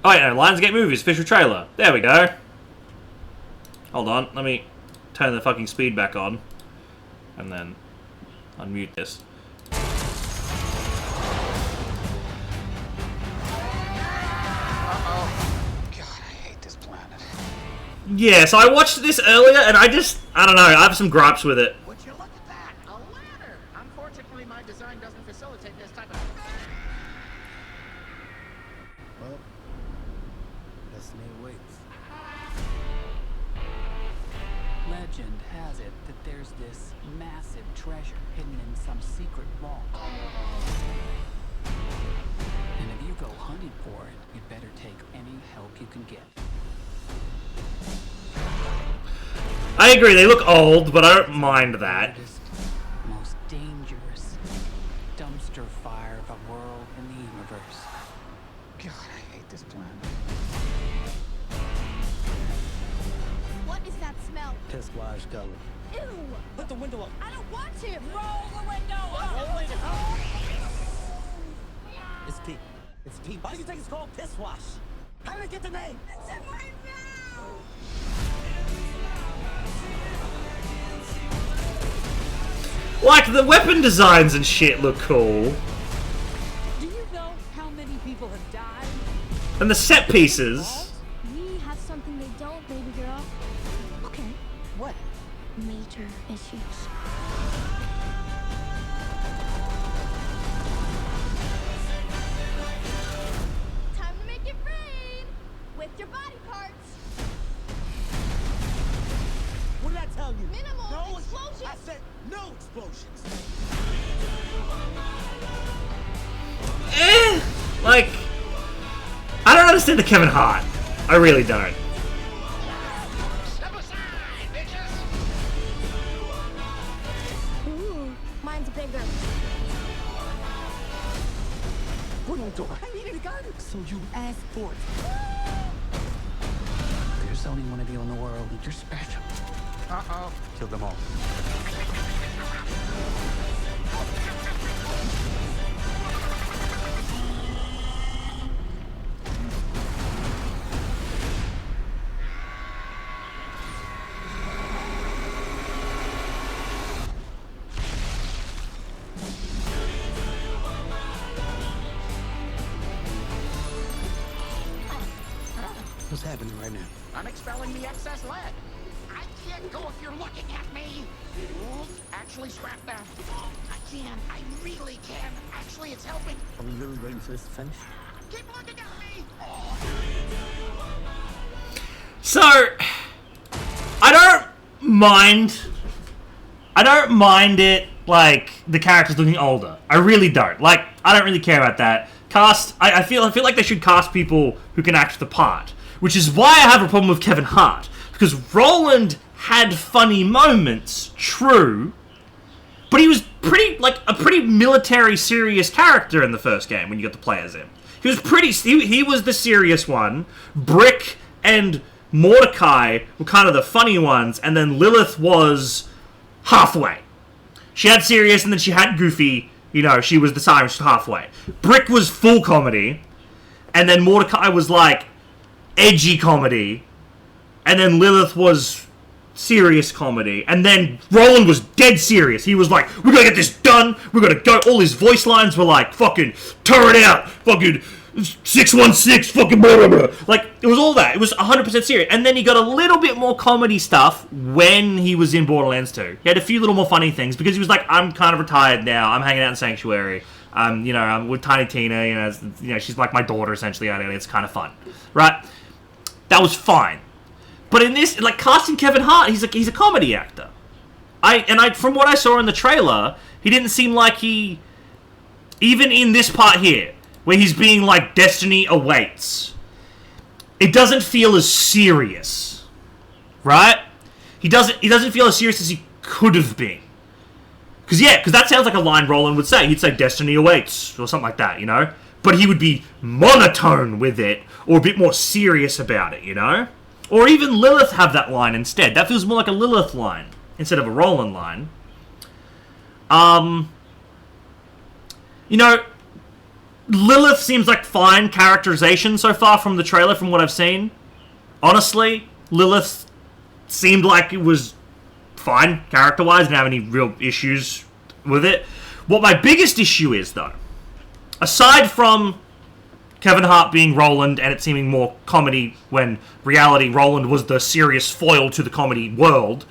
Oh, yeah, no, Lionsgate Movies, official trailer. There we go. Hold on, let me turn the fucking speed back on. And then unmute this. Yeah, so I watched this earlier, and I don't know, I have some gripes with it. Would you look at that? A ladder! Unfortunately, my design doesn't facilitate this type of... Well, destiny awaits. Legend has it that there's this massive treasure hidden in some secret vault. And if you go hunting for it, you'd better take any help you can get. I agree, they look old, but I don't mind that. Most dangerous dumpster fire of a world in the universe. God, I hate this planet. What is that smell? Piss wash color. Ew! Put the window up. I don't want to! Roll the window up! Roll it up. It's pee. It's pee. Why do you think it's called piss wash? How did it get the name? It's in my mouth! Like, the weapon designs and shit look cool. Do you know how many people have died? And the set pieces. We have something they don't, baby girl. Okay. What? Major issues. Time to make it rain! With your body parts! What did I tell you? Minimal no explosions. I said no explosions. Like, I don't understand the Kevin Hart. I really don't. Step aside, bitches! Ooh, mine's bigger. What are you doing? I needed a gun. So you asked for it. There's only one of you in the world, and you're special. Uh-oh. Kill them all. What's happening right now? I'm expelling the excess lead. I can't go if you're looking at me. Actually, scrap that. I can. I really can. Actually, it's helping. Are we really waiting for this to finish? Keep looking at me. So, I don't mind it, like, the characters looking older. I really don't. Like, I don't really care about that. I feel like they should cast people who can act the part. Which is why I have a problem with Kevin Hart. Because Roland had funny moments, true, but he was a pretty military serious character in the first game when you got to play as him. He was he was the serious one. Brick and Mordecai were kind of the funny ones, and then Lilith was halfway. She had serious, and then she had goofy. You know, she was the siren, she was halfway. Brick was full comedy, and then Mordecai was like edgy comedy, and then Lilith was serious comedy, and then Roland was dead serious. He was like, we're gonna get this done, we're gonna go. All his voice lines were like, fucking turn it out, fucking 616, fucking blah, blah, blah. Like, it was all that. It was 100% serious. And then he got a little bit more comedy stuff when he was in Borderlands 2. He had a few little more funny things, because he was like, I'm kind of retired now, I'm hanging out in Sanctuary, you know, I'm with Tiny Tina, you know, she's like my daughter, essentially, it's kind of fun, right? That was fine. But in this, like, casting Kevin Hart, he's a comedy actor. From what I saw in the trailer, he didn't seem like he, even in this part here, where he's being like, destiny awaits, it doesn't feel as serious, right? He doesn't feel as serious as he could have been. Because that sounds like a line Roland would say. He'd say, destiny awaits, or something like that, you know? But he would be monotone with it, or a bit more serious about it, you know? Or even Lilith have that line instead. That feels more like a Lilith line, instead of a Roland line. You know, Lilith seems like fine characterization so far from the trailer, from what I've seen. Honestly, Lilith seemed like it was fine character-wise, didn't have any real issues with it. What my biggest issue is, though, aside from Kevin Hart being Roland and it seeming more comedy when reality Roland was the serious foil to the comedy world,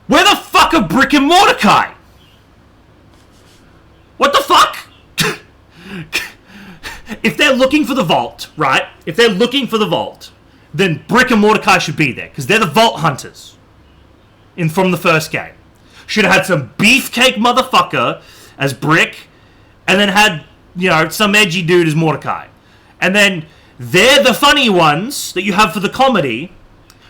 where the fuck are Brick and Mordecai? What the fuck? If they're looking for the vault, right? If they're looking for the vault, then Brick and Mordecai should be there, because they're the vault hunters from the first game. Should have had some beefcake motherfucker as Brick, and then had, you know, some edgy dude as Mordecai. And then they're the funny ones that you have for the comedy.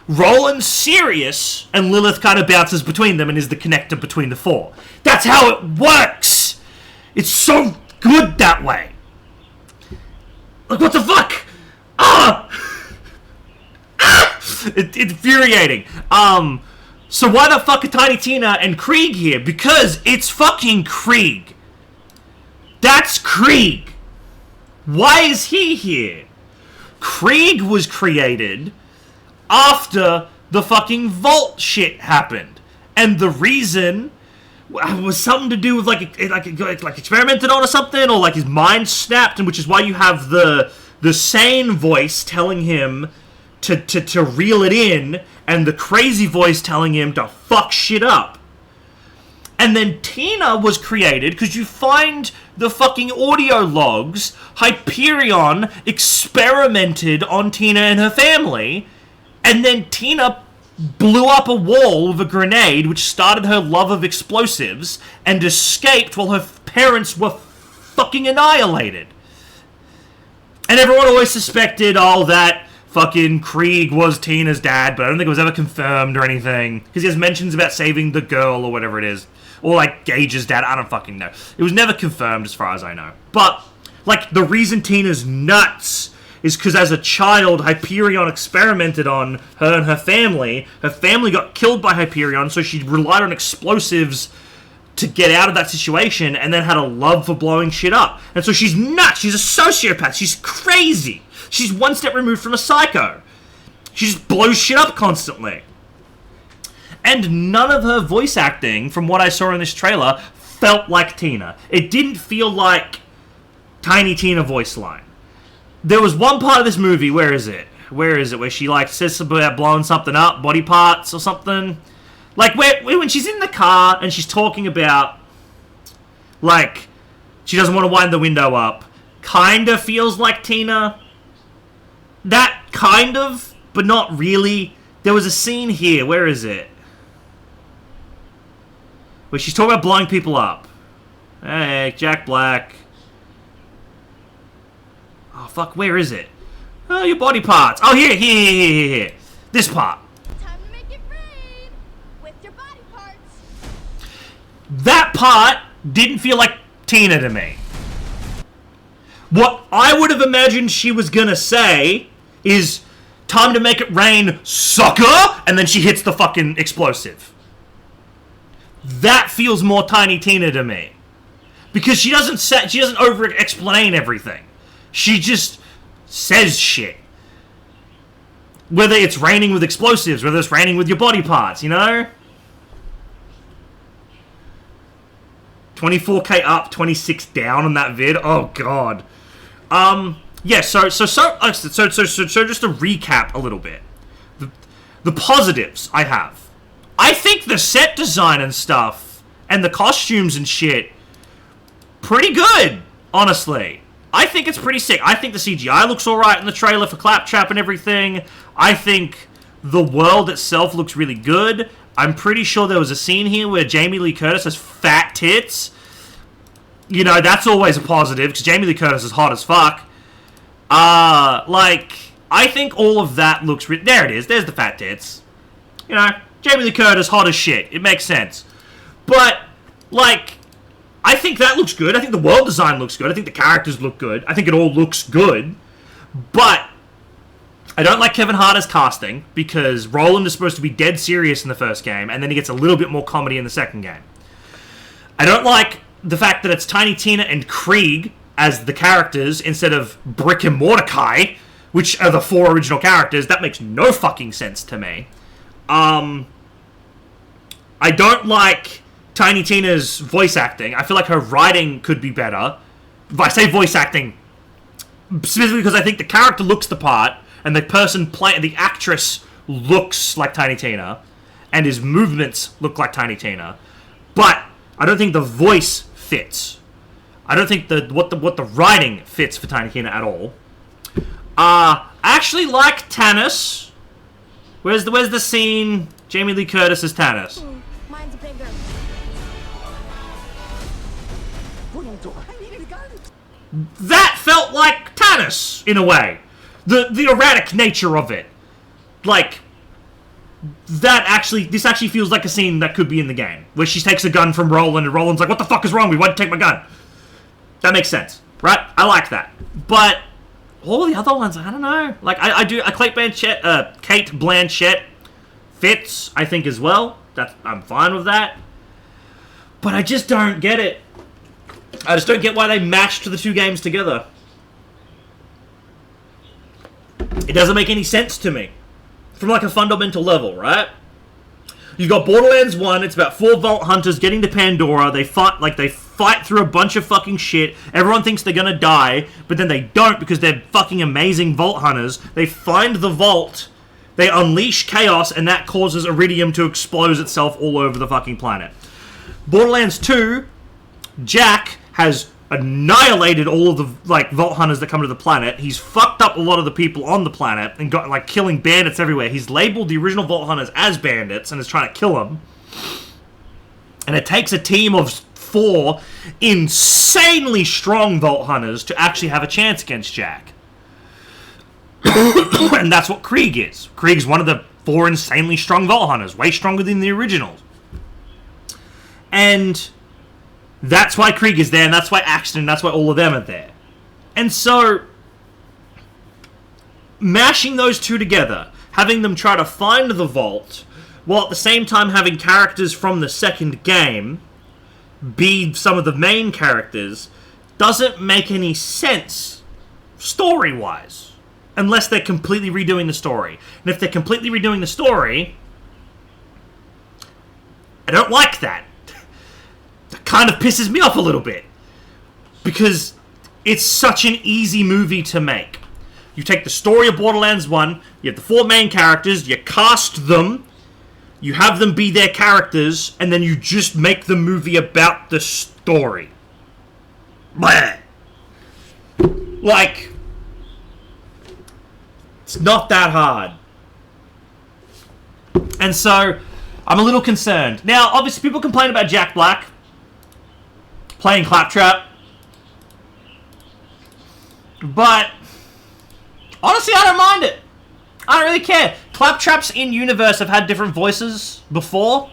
Roland's serious, and Lilith kind of bounces between them and is the connector between the four. That's how it works! It's so good that way. Like, what the fuck? Ah! It's infuriating. So why the fuck are Tiny Tina and Krieg here? Because it's fucking Krieg. That's Krieg. Why is he here? Krieg was created after the fucking vault shit happened. And the reason was something to do with like experimented on or something, or like his mind snapped, and which is why you have the sane voice telling him to reel it in, and the crazy voice telling him to fuck shit up. And then Tina was created because you find the fucking audio logs. Hyperion experimented on Tina and her family, and then Tina blew up a wall with a grenade, which started her love of explosives, and escaped while her parents were fucking annihilated. And everyone always suspected, that fucking Krieg was Tina's dad, but I don't think it was ever confirmed or anything, because he has mentions about saving the girl or whatever it is, or like Gage's dad. I don't fucking know. It was never confirmed as far as I know. But like, the reason Tina's nuts is because as a child, Hyperion experimented on her and her family. Her family got killed by Hyperion, so she relied on explosives to get out of that situation, and then had a love for blowing shit up. And so she's nuts. She's a sociopath. She's crazy. She's one step removed from a psycho. She just blows shit up constantly. And none of her voice acting, from what I saw in this trailer, felt like Tina. It didn't feel like Tiny Tina voice line. There was one part of this movie, where is it? Where she like says something about blowing something up, body parts or something. Like when she's in the car and she's talking about, like, she doesn't want to wind the window up. Kinda feels like Tina. That kind of, but not really. There was a scene here, where is it? Where she's talking about blowing people up. Hey, Jack Black. Oh, fuck, where is it? Oh, your body parts. Oh, here. This part. Time to make it rain with your body parts. That part didn't feel like Tina to me. What I would have imagined she was gonna say is, time to make it rain, sucker! And then she hits the fucking explosive. That feels more Tiny Tina to me. Because she doesn't over-explain everything. She just says shit. Whether it's raining with explosives, whether it's raining with your body parts, you know? 24k up, 26 down on that vid. Oh god. Yeah. So just to recap a little bit, the positives I have. I think the set design and stuff, and the costumes and shit, pretty good. Honestly. I think it's pretty sick. I think the CGI looks alright in the trailer for Claptrap and everything. I think the world itself looks really good. I'm pretty sure there was a scene here where Jamie Lee Curtis has fat tits. You know, that's always a positive, because Jamie Lee Curtis is hot as fuck. I think all of that looks... There it is. There's the fat tits. You know, Jamie Lee Curtis, hot as shit. It makes sense. But, like... I think that looks good. I think the world design looks good. I think the characters look good. I think it all looks good. But I don't like Kevin Hart as casting, because Roland is supposed to be dead serious in the first game, and then he gets a little bit more comedy in the second game. I don't like the fact that it's Tiny Tina and Krieg, as the characters instead of Brick and Mordecai, which are the 4 original characters. That makes no fucking sense to me. I don't like Tiny Tina's voice acting. I feel like her writing could be better. If I say voice acting, specifically because I think the character looks the part, and the actress looks like Tiny Tina, and his movements look like Tiny Tina. But I don't think the voice fits. I don't think what the writing fits for Tiny Tina at all. I actually like Tannis. Where's the scene? Jamie Lee Curtis as Tannis. Mine's bigger. I needed a gun. That felt like Tannis in a way. The erratic nature of it, like this actually feels like a scene that could be in the game where she takes a gun from Roland and Roland's like, "What the fuck is wrong with me? Why'd you take my gun?" That makes sense, right? I like that, but all the other ones, I don't know. Like I do. Kate Blanchett fits, I think, as well. I'm fine with that, but I just don't get it. I just don't get why they mashed the 2 games together. It doesn't make any sense to me. From like a fundamental level, right? You've got Borderlands 1, it's about 4 Vault Hunters getting to Pandora. They fight through a bunch of fucking shit. Everyone thinks they're gonna die, but then they don't because they're fucking amazing Vault Hunters. They find the vault, they unleash chaos, and that causes Iridium to explode itself all over the fucking planet. Borderlands 2, Jack has annihilated all of the Vault Hunters that come to the planet. He's fucked up a lot of the people on the planet and got killing bandits everywhere. He's labeled the original Vault Hunters as bandits and is trying to kill them. And it takes a team of 4 insanely strong Vault Hunters to actually have a chance against Jack. And that's what Krieg is. Krieg's one of the 4 insanely strong Vault Hunters, way stronger than the originals. And that's why Krieg is there, and that's why Axton, and that's why all of them are there. And so, mashing those 2 together, having them try to find the vault, while at the same time having characters from the second game be some of the main characters, doesn't make any sense story-wise. Unless they're completely redoing the story. And if they're completely redoing the story, I don't like that. That kind of pisses me off a little bit. Because it's such an easy movie to make. You take the story of Borderlands 1, you have the 4 main characters, you cast them, you have them be their characters, and then you just make the movie about the story. Bleh. Like, it's not that hard. And so, I'm a little concerned. Now, obviously, people complain about Jack Black playing Claptrap. But, honestly, I don't mind it. I don't really care. Claptraps in universe have had different voices before.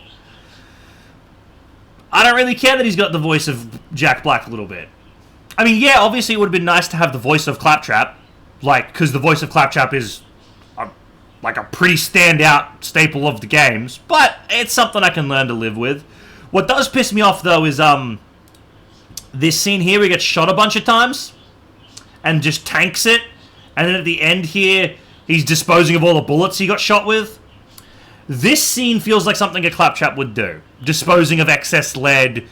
I don't really care that he's got the voice of Jack Black a little bit. I mean, yeah, obviously it would have been nice to have the voice of Claptrap. Because the voice of Claptrap is a pretty standout staple of the games. But it's something I can learn to live with. What does piss me off, though, is this scene here where he gets shot a bunch of times and just tanks it. And then at the end here, he's disposing of all the bullets he got shot with. This scene feels like something a Claptrap would do. Disposing of excess lead.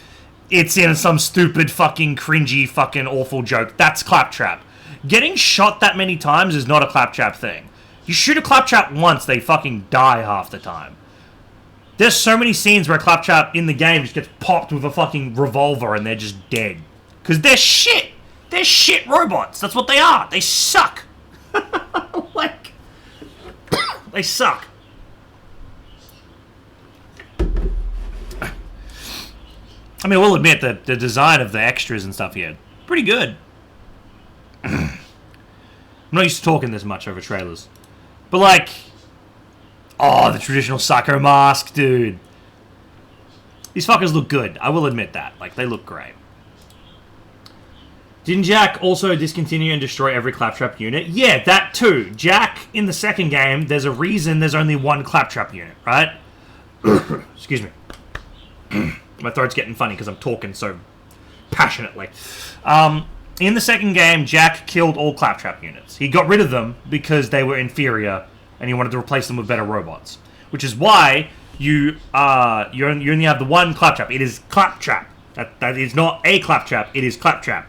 It's in some stupid fucking cringy fucking awful joke. That's Claptrap. Getting shot that many times is not a Claptrap thing. You shoot a Claptrap once, they fucking die half the time. There's so many scenes where a Claptrap in the game just gets popped with a fucking revolver and they're just dead. Because they're shit. They're shit robots. That's what they are. They suck. They suck. I mean, we'll admit that the design of the extras and stuff here, pretty good. I'm not used to talking this much over trailers. But the traditional Psycho mask, dude. These fuckers look good. I will admit that. They look great. Didn't Jack also discontinue and destroy every Claptrap unit? Yeah, that too. Jack, in the second game, there's a reason there's only one Claptrap unit, right? Excuse me. My throat's getting funny because I'm talking so passionately. in the second game, Jack killed all Claptrap units. He got rid of them because they were inferior, and he wanted to replace them with better robots. Which is why you only have the one Claptrap. It is Claptrap. That is not a Claptrap. It is Claptrap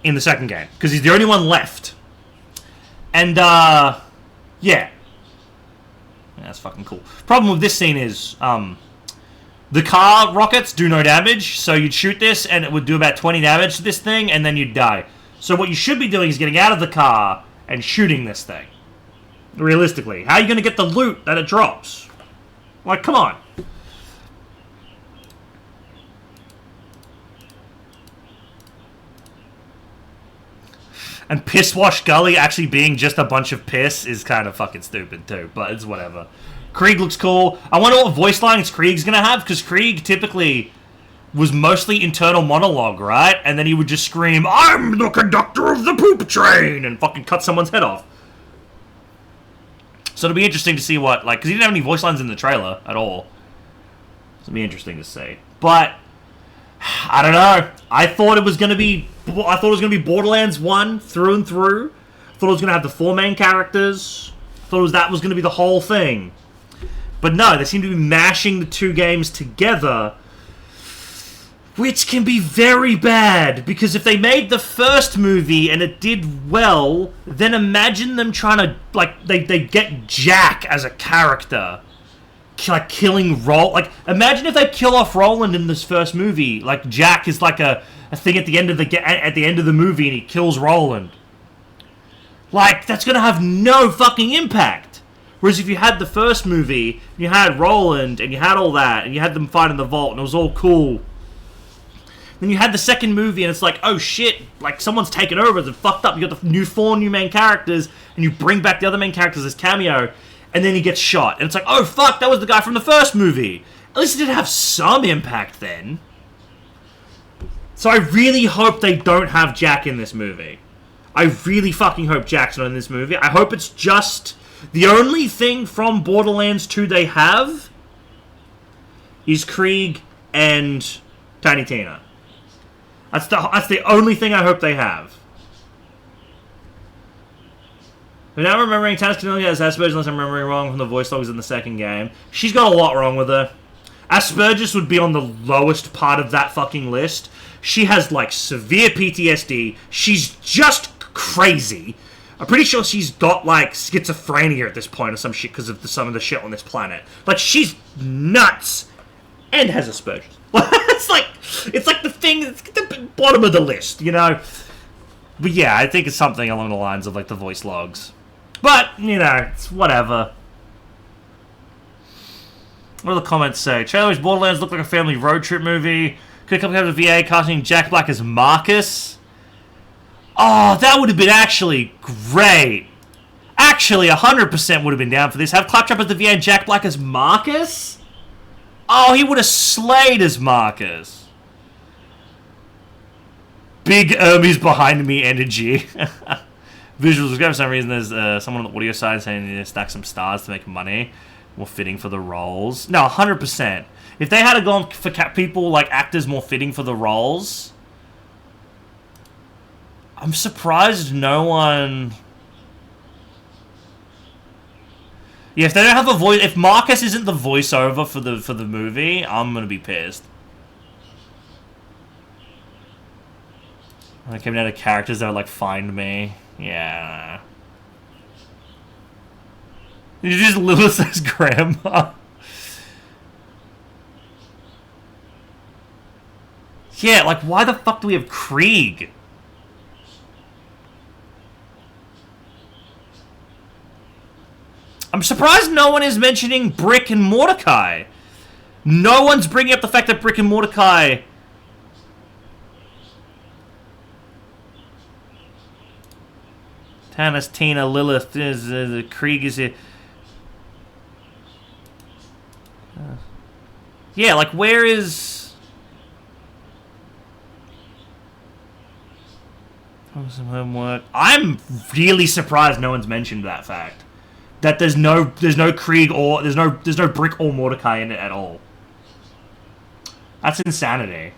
in the second game because he's the only one left. And yeah, that's fucking cool. Problem with this scene is the car rockets do no damage, so you'd shoot this and it would do about 20 damage to this thing, and then you'd die. So what you should be doing is getting out of the car and shooting this thing. Realistically, how are you going to get the loot that it drops? Like, come on. And Piss Wash Gully actually being just a bunch of piss is kind of fucking stupid too, but it's whatever. Krieg looks cool. I wonder what voice lines Krieg's gonna have, because Krieg typically was mostly internal monologue, right? And then he would just scream, "I'm the conductor of the poop train!" and fucking cut someone's head off. So it'll be interesting to see what, like, because he didn't have any voice lines in the trailer at all. So it'll be interesting to see. But I don't know. I thought it was gonna be Borderlands 1 through and through. I thought it was gonna have the 4 main characters. I thought that was gonna be the whole thing. But no, they seem to be mashing the 2 games together, which can be very bad, because if they made the first movie and it did well, then imagine them trying to, like, they get Jack as a character, like, killing like, imagine if they kill off Roland in this first movie, like, Jack is like a thing at the end of the movie and he kills Roland. Like, that's gonna have no fucking impact. Whereas if you had the first movie, you had Roland, and you had all that, and you had them fight in the vault, and it was all cool. Then you had the second movie, and it's like, oh shit, like, someone's taken over, it's fucked up, you got the 4 new main characters, and you bring back the other main characters as cameo, and then he gets shot. And it's like, oh fuck, that was the guy from the first movie. At least it did have some impact then. So I really hope they don't have Jack in this movie. I really fucking hope Jack's not in this movie. I hope it's just... The only thing from Borderlands 2 they have is Krieg and Tiny Tina. That's the only thing I hope they have. But now remembering, Tannis Cornelia has Asperger's, unless I'm remembering wrong from the voice logs in the second game. She's got a lot wrong with her. Asperger's would be on the lowest part of that fucking list. She has, like, severe PTSD. She's just crazy. I'm pretty sure she's got, like, schizophrenia at this point or some shit because of some of the shit on this planet. Like, she's nuts and has Asperger's. it's like the thing, it's the bottom of the list, you know? But yeah, I think it's something along the lines of, like, the voice logs. But, you know, it's whatever. What do the comments say? Trailers Borderlands look like a family road trip movie. Could a couple have a VA casting Jack Black as Marcus? Oh, that would have been actually great. Actually, 100% would have been down for this. Have Claptrap as the VA and Jack Black as Marcus? Oh, he would have slayed as Marcus. Big Hermes behind me energy. Visuals. For some reason, there's someone on the audio side saying they need to stack some stars to make money. More fitting for the roles. No, 100%. If they had gone for people, like, actors more fitting for the roles... I'm surprised no one... Yeah, if they don't have a voice... If Marcus isn't the voiceover for the movie, I'm gonna be pissed. I came down to characters that are like, find me. Yeah. You just Lilith says grandma. Yeah, like, why the fuck do we have Krieg? I'm surprised no one is mentioning Brick and Mordecai. No one's bringing up the fact that Brick and Mordecai... Tannis, Tina, Lilith, Krieg is here. Yeah, like, where is... Some homework. I'm really surprised no one's mentioned that fact. That there's no Krieg or there's no Brick or Mordecai in it at all. That's insanity.